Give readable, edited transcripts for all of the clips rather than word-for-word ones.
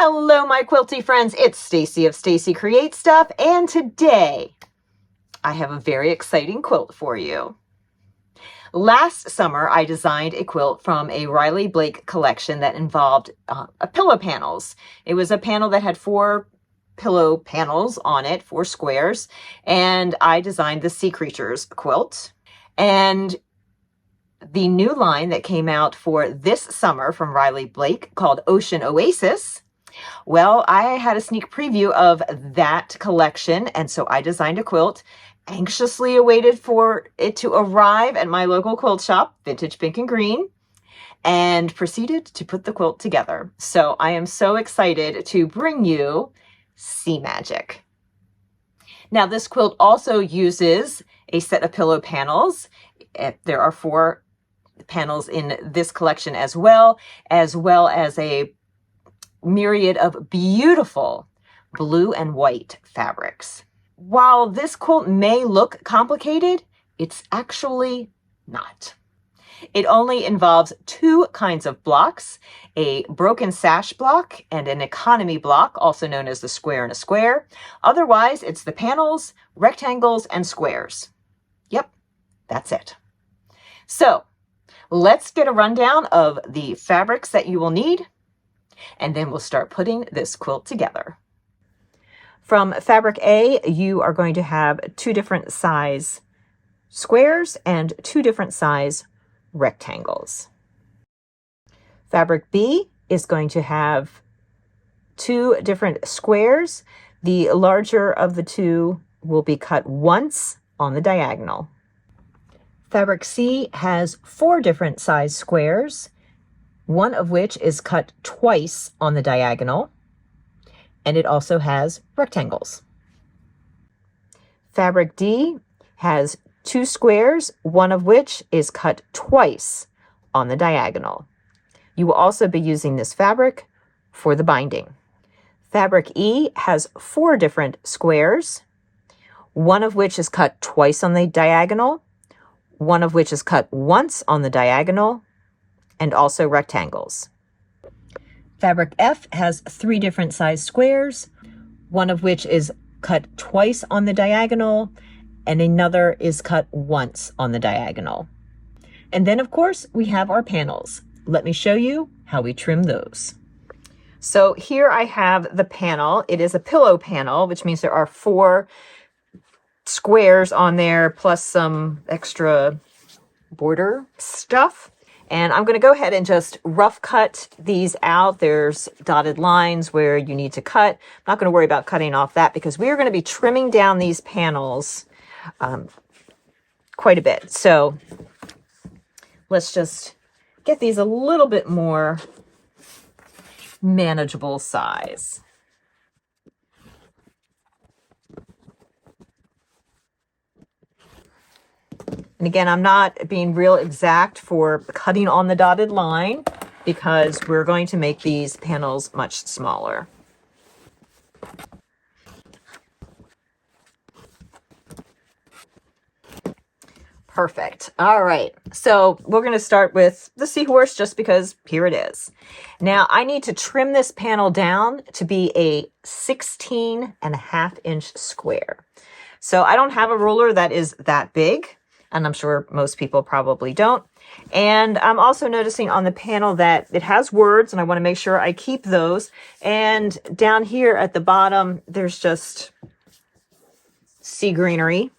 Hello, my quilty friends. It's Stacy of Stacy Creates Stuff, and today I have a very exciting quilt for you. Last summer, I designed a quilt from a Riley Blake collection that involved pillow panels. It was a panel that had 4 pillow panels on it, 4 squares, and I designed the Sea Creatures quilt. And the new line that came out for this summer from Riley Blake called Ocean Oasis, well, I had a sneak preview of that collection, and so I designed a quilt, anxiously awaited for it to arrive at my local quilt shop, Vintage Pink and Green, and proceeded to put the quilt together. So I am so excited to bring you Sea Magic. Now, this quilt also uses a set of pillow panels. There are 4 panels in this collection as well as a myriad of beautiful blue and white fabrics. While this quilt may look complicated, it's actually not. It only involves 2 kinds of blocks, a broken sash block and an economy block, also known as the square and a square. Otherwise, it's the panels, rectangles, and squares. Yep, that's it. So let's get a rundown of the fabrics that you will need, and then we'll start putting this quilt together. From fabric A, you are going to have 2 different size squares and 2 different size rectangles. Fabric B is going to have 2 different squares. The larger of the 2 will be cut once on the diagonal. Fabric C has 4 different size squares, one of which is cut twice on the diagonal, and it also has rectangles. Fabric D has 2 squares, one of which is cut twice on the diagonal. You will also be using this fabric for the binding. Fabric E has 4 different squares, one of which is cut twice on the diagonal, one of which is cut once on the diagonal, and also rectangles. Fabric F has 3 different size squares, one of which is cut twice on the diagonal, and another is cut once on the diagonal. And then, of course, we have our panels. Let me show you how we trim those. So here I have the panel. It is a pillow panel, which means there are 4 squares on there, plus some extra border stuff. And I'm going to go ahead and just rough cut these out. There's dotted lines where you need to cut. I'm not going to worry about cutting off that because we are going to be trimming down these panels quite a bit. So let's just get these a little bit more manageable size. And again, I'm not being real exact for cutting on the dotted line because we're going to make these panels much smaller. Perfect. All right. So we're going to start with the seahorse just because here it is. Now I need to trim this panel down to be a 16.5-inch square. So I don't have a ruler that is that big, and I'm sure most people probably don't. And I'm also noticing on the panel that it has words, and I want to make sure I keep those. And down here at the bottom, there's just sea greenery.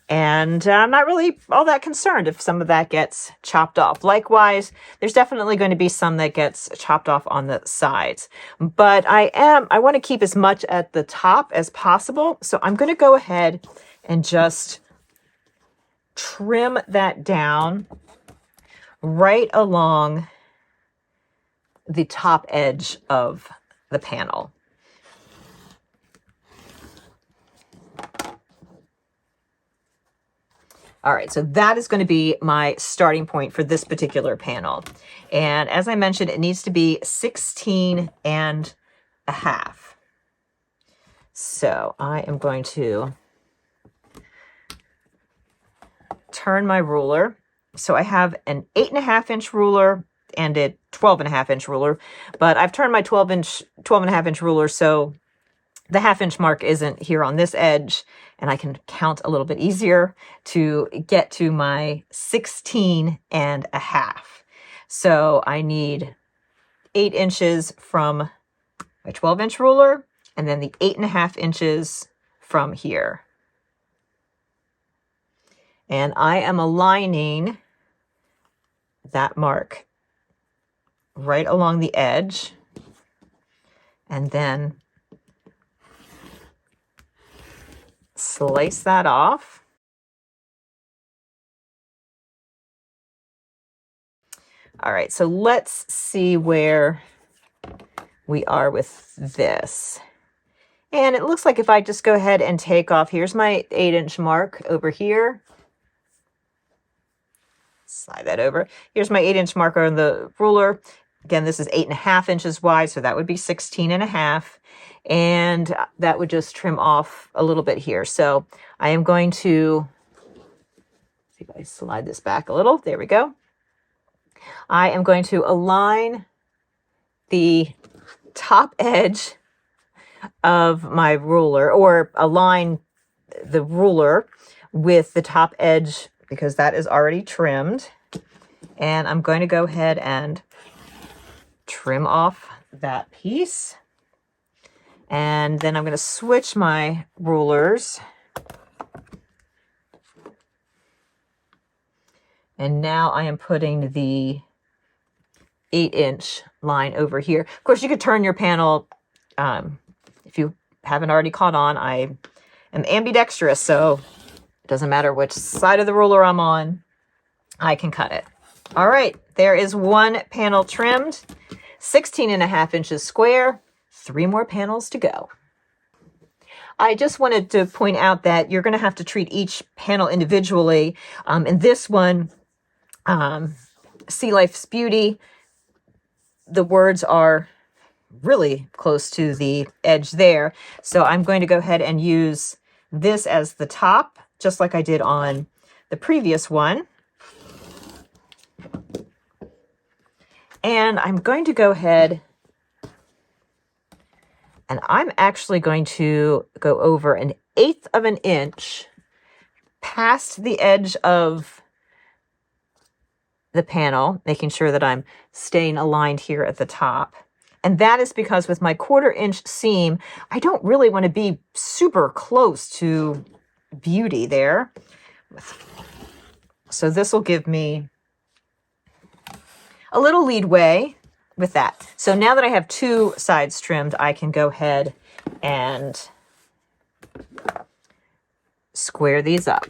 And I'm not really all that concerned if some of that gets chopped off. Likewise, there's definitely going to be some that gets chopped off on the sides. But I want to keep as much at the top as possible. So I'm going to go ahead and just trim that down right along the top edge of the panel. All right, so that is going to be my starting point for this particular panel. And as I mentioned, it needs to be 16.5. So I am going to turn my ruler. So I have an 8.5-inch ruler left-handed 12.5-inch ruler, but I've turned my 12.5-inch ruler so the 1/2-inch mark isn't here on this edge, and I can count a little bit easier to get to my 16.5. So I need 8 inches from my 12-inch ruler, and then the 8.5 inches from here. And I am aligning that mark right along the edge, and then slice that off. All right, so let's see where we are with this. And it looks like if I just go ahead and take off, here's my 8-inch mark over here. Slide that over. Here's my 8-inch marker on the ruler. Again, this is 8.5 inches wide, so that would be 16.5. And that would just trim off a little bit here. So I am going to, see if I slide this back a little. There we go. I am going to align the top edge of my ruler, or align the ruler with the top edge, because that is already trimmed. And I'm going to go ahead and trim off that piece. And then I'm going to switch my rulers. And now I am putting the 8-inch line over here. Of course, you could turn your panel, if you haven't already caught on, I am ambidextrous, so it doesn't matter which side of the ruler I'm on, I can cut it. All right, there is one panel trimmed, 16.5 inches square, 3 more panels to go. I just wanted to point out that you're going to have to treat each panel individually. In this one, Sea Life's Beauty, the words are really close to the edge there. So I'm going to go ahead and use this as the top, just like I did on the previous one. And I'm going to go ahead and I'm actually going to go over 1/8 of an inch past the edge of the panel, making sure that I'm staying aligned here at the top. And that is because with my 1/4 inch seam, I don't really want to be super close to Beauty there. So this will give me a little leadway with that. So now that I have 2 sides trimmed, I can go ahead and square these up.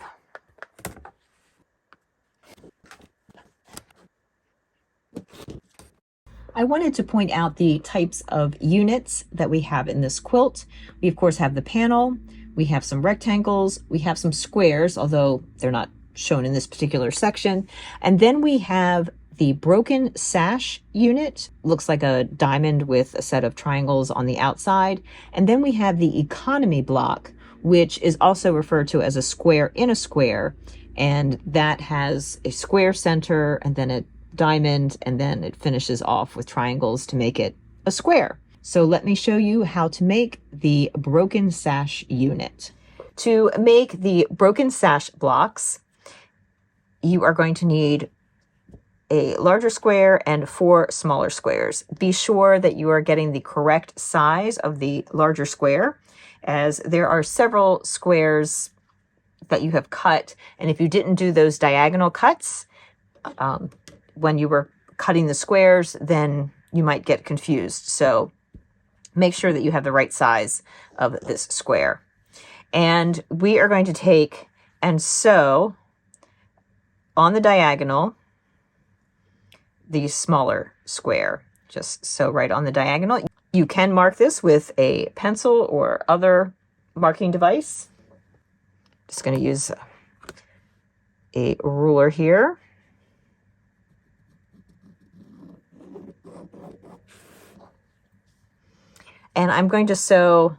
I wanted to point out the types of units that we have in this quilt. We of course have the panel, we have some rectangles, we have some squares, although they're not shown in this particular section. And then we have the Broken Sash unit, looks like a diamond with a set of triangles on the outside. And then we have the economy block, which is also referred to as a square in a square. And that has a square center and then a diamond, and then it finishes off with triangles to make it a square. So let me show you how to make the Broken Sash unit. To make the Broken Sash blocks, you are going to need a larger square and 4 smaller squares. Be sure that you are getting the correct size of the larger square, as there are several squares that you have cut, and if you didn't do those diagonal cuts when you were cutting the squares, then you might get confused. So make sure that you have the right size of this square. And we are going to take and sew on the diagonal the smaller square. Just sew right on the diagonal. You can mark this with a pencil or other marking device. Just going to use a ruler here. And I'm going to sew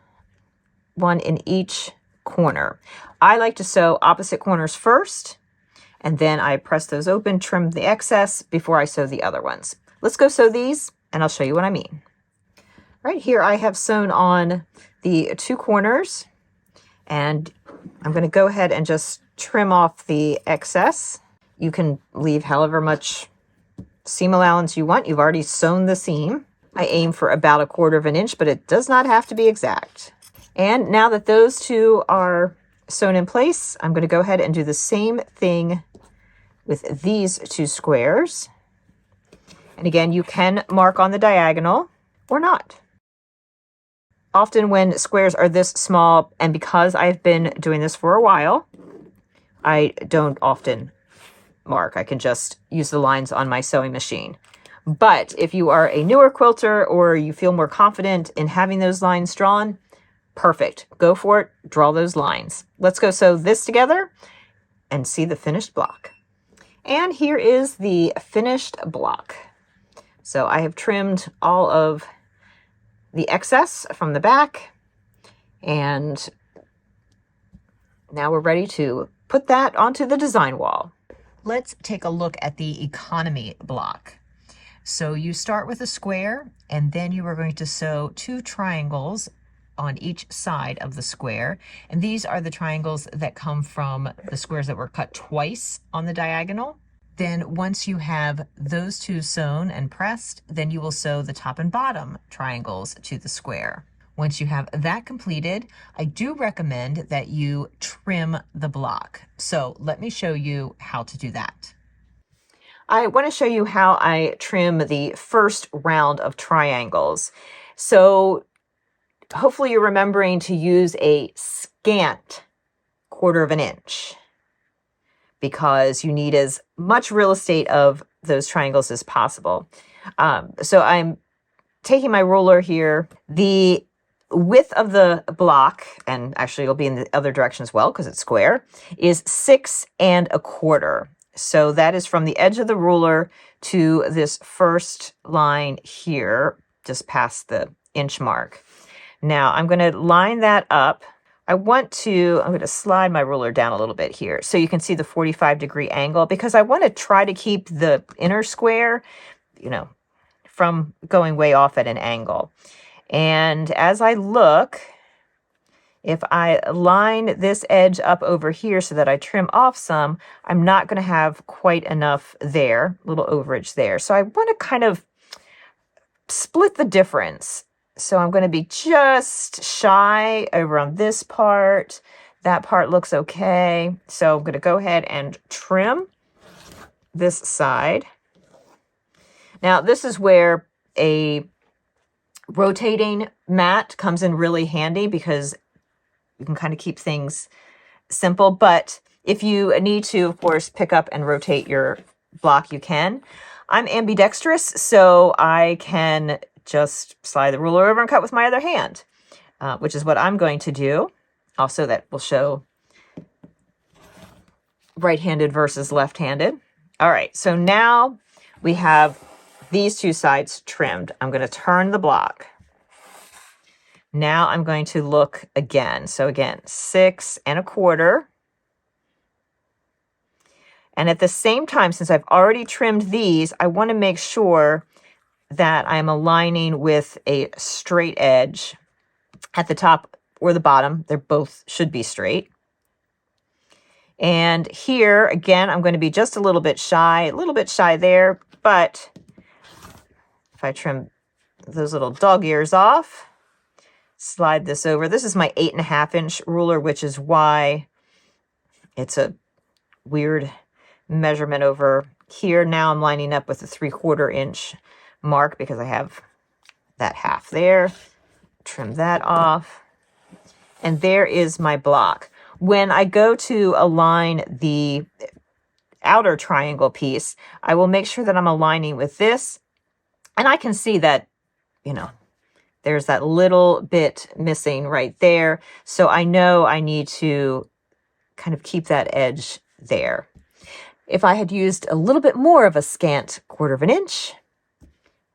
one in each corner. I like to sew opposite corners first, and then I press those open, trim the excess before I sew the other ones. let's go sew these and I'll show you what I mean. Right here I have sewn on the 2 corners, and I'm going to go ahead and just trim off the excess. You can leave however much seam allowance you want. You've already sewn the seam. I aim for about 1/4 of an inch, but it does not have to be exact. And now that those 2 are sewn in place, I'm going to go ahead and do the same thing with these 2 squares. And again, you can mark on the diagonal or not. Often when squares are this small, and because I've been doing this for a while, I don't often mark. I can just use the lines on my sewing machine. But if you are a newer quilter or you feel more confident in having those lines drawn, perfect. Go for it. Draw those lines. Let's go sew this together and see the finished block. And here is the finished block. So I have trimmed all of the excess from the back, and now we're ready to put that onto the design wall. Let's take a look at the economy block. So you start with a square, and then you are going to sew 2 triangles on each side of the square. And these are the triangles that come from the squares that were cut twice on the diagonal. Then once you have those 2 sewn and pressed, then you will sew the top and bottom triangles to the square. Once you have that completed, I do recommend that you trim the block. So let me show you how to do that. I want to show you how I trim the first round of triangles. So hopefully you're remembering to use a scant 1/4 of an inch, because you need as much real estate of those triangles as possible. So I'm taking my ruler here. The width of the block, and actually it'll be in the other direction as well because it's square, is 6 1/4. So that is from the edge of the ruler to this first line here, just past the inch mark. Now I'm going to line that up. I'm going to slide my ruler down a little bit here so you can see the 45-degree angle, because I want to try to keep the inner square, from going way off at an angle. And as I look, if I line this edge up over here so that I trim off some, I'm not going to have quite enough there, a little overage there. So I want to kind of split the difference. So I'm going to be just shy over on this part. That part looks okay. So I'm going to go ahead and trim this side. Now, this is where a rotating mat comes in really handy, because you can kind of keep things simple. But if you need to, of course, pick up and rotate your block, you can. I'm ambidextrous, so I can just slide the ruler over and cut with my other hand, which is what I'm going to do. Also, that will show right-handed versus left-handed. All right, so now we have these 2 sides trimmed. I'm going to turn the block. Now I'm going to look again. So again, 6 1/4. And at the same time, since I've already trimmed these, I want to make sure that I'm aligning with a straight edge at the top or the bottom. They both should be straight. And here, again, I'm going to be just a little bit shy there. But if I trim those little dog ears off, slide this over. This is my 8 1/2 inch ruler, which is why it's a weird measurement over here. Now I'm lining up with the 3/4 inch mark because I have that half there. Trim that off. And there is my block. When I go to align the outer triangle piece, I will make sure that I'm aligning with this. And I can see that, there's that little bit missing right there. So I know I need to kind of keep that edge there. If I had used a little bit more of a scant 1/4 of an inch,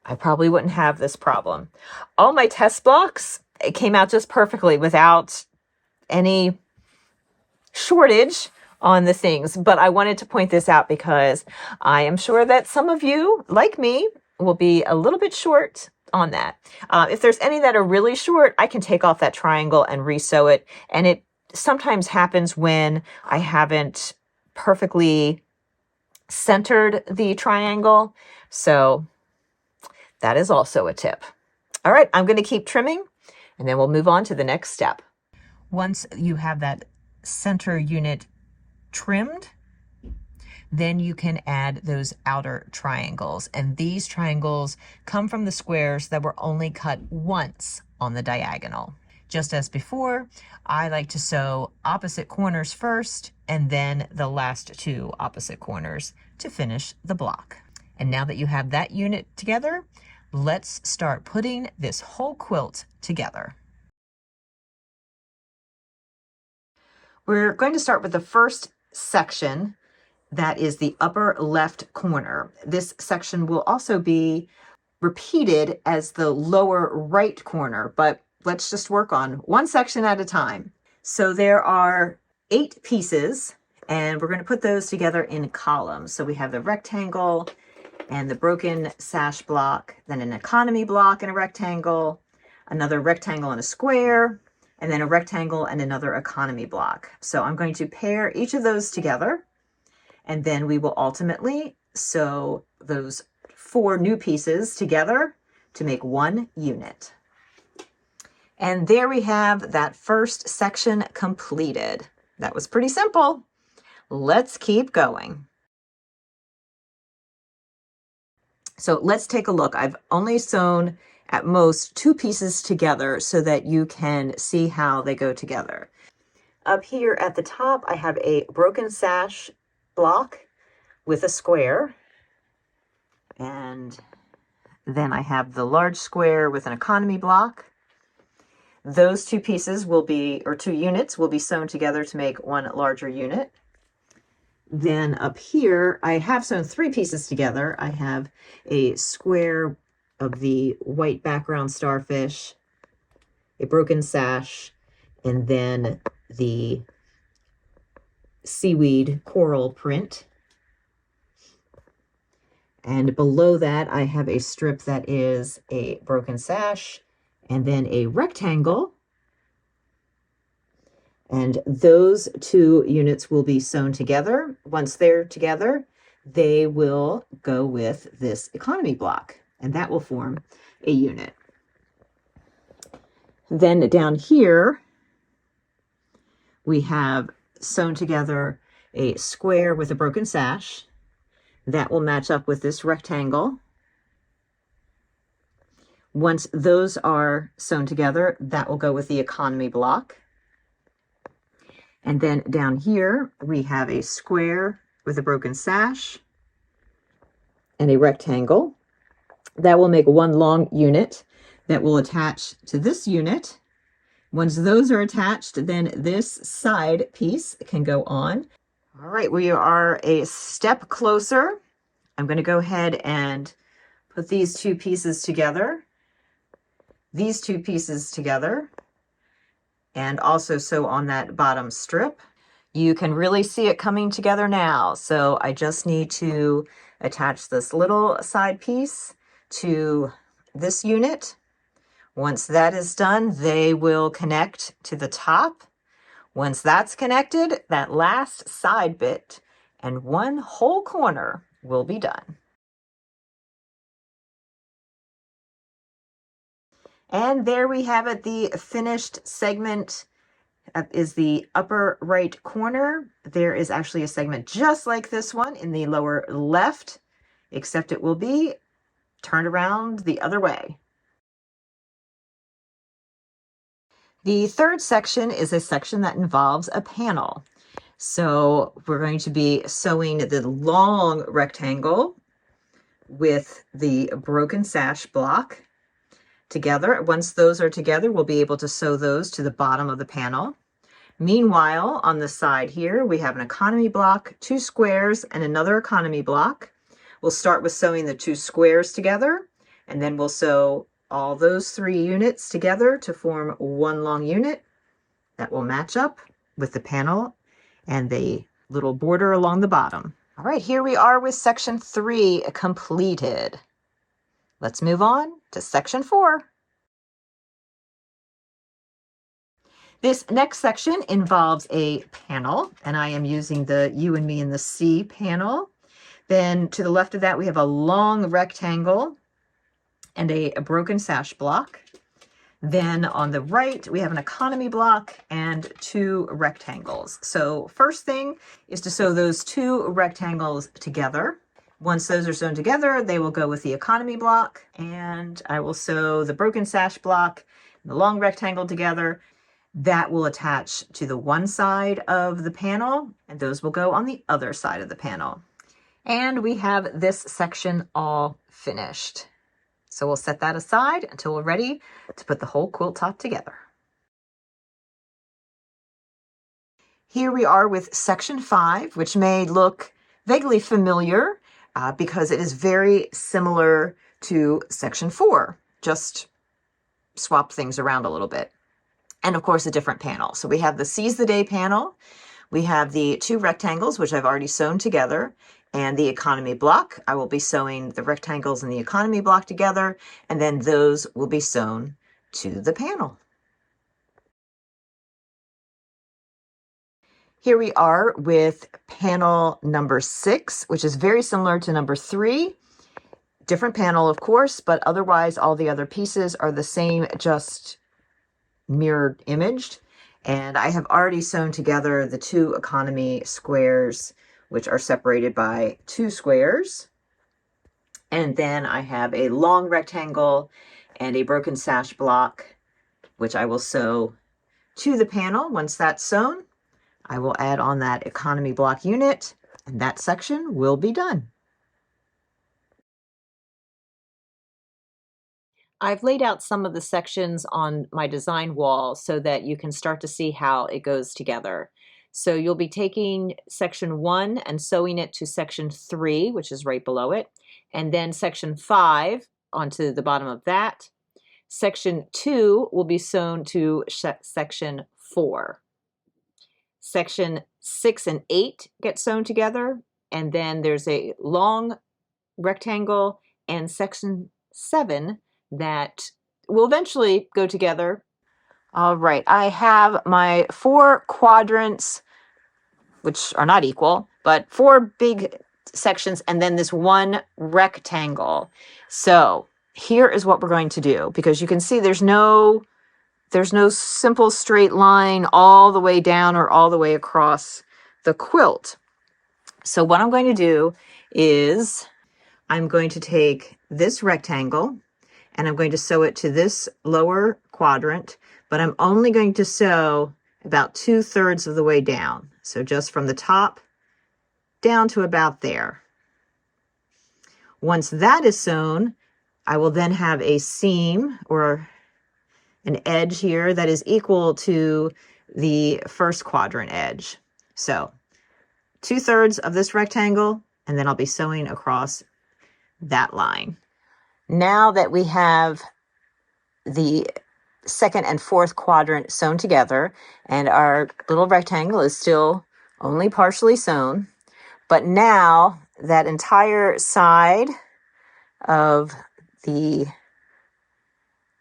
I probably wouldn't have this problem. All my test blocks, it came out just perfectly without any shortage on the things. But I wanted to point this out because I am sure that some of you, like me, will be a little bit short on that. If there's any that are really short, I can take off that triangle and resew it. And it sometimes happens when I haven't perfectly centered the triangle. So that is also a tip. All right, I'm going to keep trimming and then we'll move on to the next step. Once you have that center unit trimmed, then you can add those outer triangles. And these triangles come from the squares that were only cut once on the diagonal. Just as before, I like to sew opposite corners first and then the last two opposite corners to finish the block. And now that you have that unit together, let's start putting this whole quilt together. We're going to start with the first section. That is the upper left corner. This section will also be repeated as the lower right corner, but let's just work on one section at a time. So there are 8 pieces, and we're going to put those together in columns. So we have the rectangle and the broken sash block, then an economy block and a rectangle, another rectangle and a square, and then a rectangle and another economy block. So I'm going to pair each of those together. And then we will ultimately sew those 4 new pieces together to make one unit. And there we have that first section completed. That was pretty simple. Let's keep going. So let's take a look. I've only sewn at most 2 pieces together so that you can see how they go together. Up here at the top, I have a broken sash block with a square, and then I have the large square with an economy block. Those 2 pieces will be, or 2 units will be sewn together to make one larger unit. Then up here, I have sewn 3 pieces together. I have a square of the white background starfish, a broken sash, and then the seaweed coral print. And below that, I have a strip that is a broken sash and then a rectangle. And those 2 units will be sewn together. Once they're together, they will go with this economy block, and that will form a unit. Then down here, we have sewn together a square with a broken sash. That will match up with this rectangle. Once those are sewn together, that will go with the economy block. And then down here, we have a square with a broken sash and a rectangle. That will make one long unit that will attach to this unit. Once those are attached, then this side piece can go on. All right, we are a step closer. I'm going to go ahead and put these 2 pieces together, these 2 pieces together, and also sew on that bottom strip. You can really see it coming together now. So I just need to attach this little side piece to this unit. Once that is done, they will connect to the top. Once that's connected, that last side bit and one whole corner will be done. And there we have it, the finished segment is the upper right corner. There is actually a segment just like this one in the lower left, except it will be turned around the other way. The third section is a section that involves a panel. So we're going to be sewing the long rectangle with the broken sash block together. Once those are together, we'll be able to sew those to the bottom of the panel. Meanwhile, on the side here, we have an economy block, 2 squares, and another economy block. We'll start with sewing the 2 squares together, and then we'll sew all those 3 units together to form one long unit that will match up with the panel and the little border along the bottom. All right, here we are with section 3 completed. Let's move on to section 4. This next section involves a panel, and I am using the You and Me in the Sea panel. Then to the left of that, we have a long rectangle and a broken sash block. Then on the right, we have an economy block and 2 rectangles. So first thing is to sew those 2 rectangles together. Once those are sewn together, they will go with the economy block, and I will sew the broken sash block and the long rectangle together. That will attach to the one side of the panel, and those will go on the other side of the panel. And we have this section all finished. So we'll set that aside until we're ready to put the whole quilt top together. Here we are with section 5, which may look vaguely familiar because it is very similar to section 4. Just swap things around a little bit. And of course, a different panel. So we have the Seize the Day panel. We have the 2 rectangles, which I've already sewn together, and the economy block. I will be sewing the rectangles and the economy block together, and then those will be sewn to the panel. Here we are with panel number 6, which is very similar to number 3. Different panel, of course, but otherwise all the other pieces are the same, just mirrored imaged. And I have already sewn together the 2 economy squares, which are separated by 2 squares. And then I have a long rectangle and a broken sash block, which I will sew to the panel. Once that's sewn, I will add on that economy block unit, and that section will be done. I've laid out some of the sections on my design wall so that you can start to see how it goes together. So you'll be taking section 1 and sewing it to section 3, which is right below it, and then section 5 onto the bottom of that. Section 2 will be sewn to section 4. Section 6 and 8 get sewn together, and then there's a long rectangle and section 7 that will eventually go together. All right, I have my 4 quadrants, which are not equal, but 4 big sections, and then this one rectangle. So here is what we're going to do, because you can see there's no simple straight line all the way down or all the way across the quilt. So what I'm going to do is I'm going to take this rectangle and I'm going to sew it to this lower quadrant, but I'm only going to sew about 2/3 of the way down. So just from the top down to about there. Once that is sewn, I will then have a seam or an edge here that is equal to the first quadrant edge. So 2/3 of this rectangle, and then I'll be sewing across that line. Now that we have the second and fourth quadrant sewn together, and our little rectangle is still only partially sewn, but now that entire side of the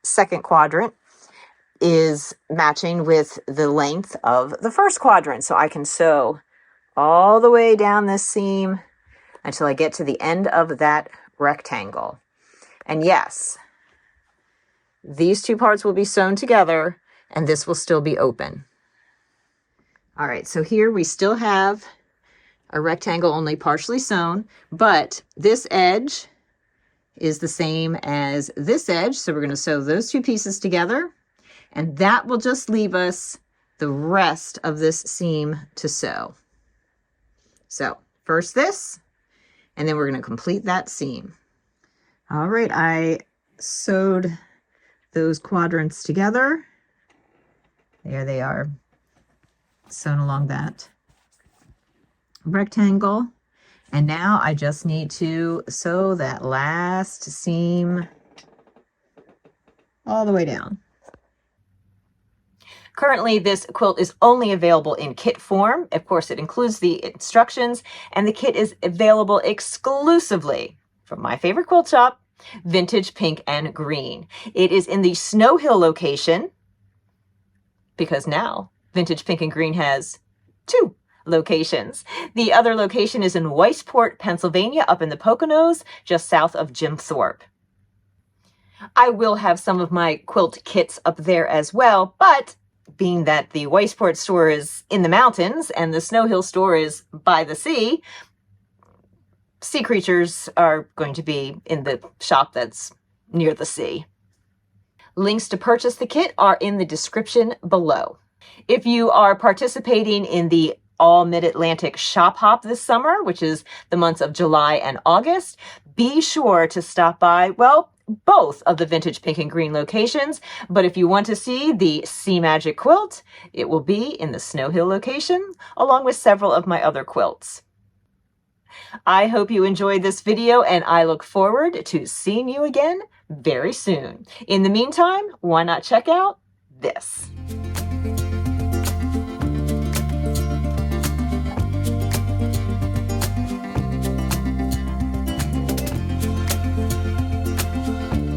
second quadrant is matching with the length of the first quadrant. So I can sew all the way down this seam until I get to the end of that rectangle. And yes, these 2 parts will be sewn together, and this will still be open. All right, so here we still have a rectangle only partially sewn, but this edge is the same as this edge. So we're going to sew those 2 pieces together, and that will just leave us the rest of this seam to sew. So first this, and then we're going to complete that seam. All right, I sewed those quadrants together. There they are, sewn along that rectangle. And now I just need to sew that last seam all the way down. Currently, this quilt is only available in kit form. Of course, it includes the instructions, and the kit is available exclusively from my favorite quilt shop, Vintage Pink and Green. It is in the Snow Hill location, because now Vintage Pink and Green has 2 locations. The other location is in Weisport, Pennsylvania, up in the Poconos, just south of Jim Thorpe. I will have some of my quilt kits up there as well, but being that the Weisport store is in the mountains and the Snow Hill store is by the sea creatures are going to be in the shop that's near the sea. Links to purchase the kit are in the description below. If you are participating in the All Mid-Atlantic Shop Hop this summer, which is the months of July and August, be sure to stop by, well, both of the Vintage Pink and Green locations. But if you want to see the Sea Magic quilt, it will be in the Snow Hill location, along with several of my other quilts. I hope you enjoyed this video, and I look forward to seeing you again very soon. In the meantime, why not check out this?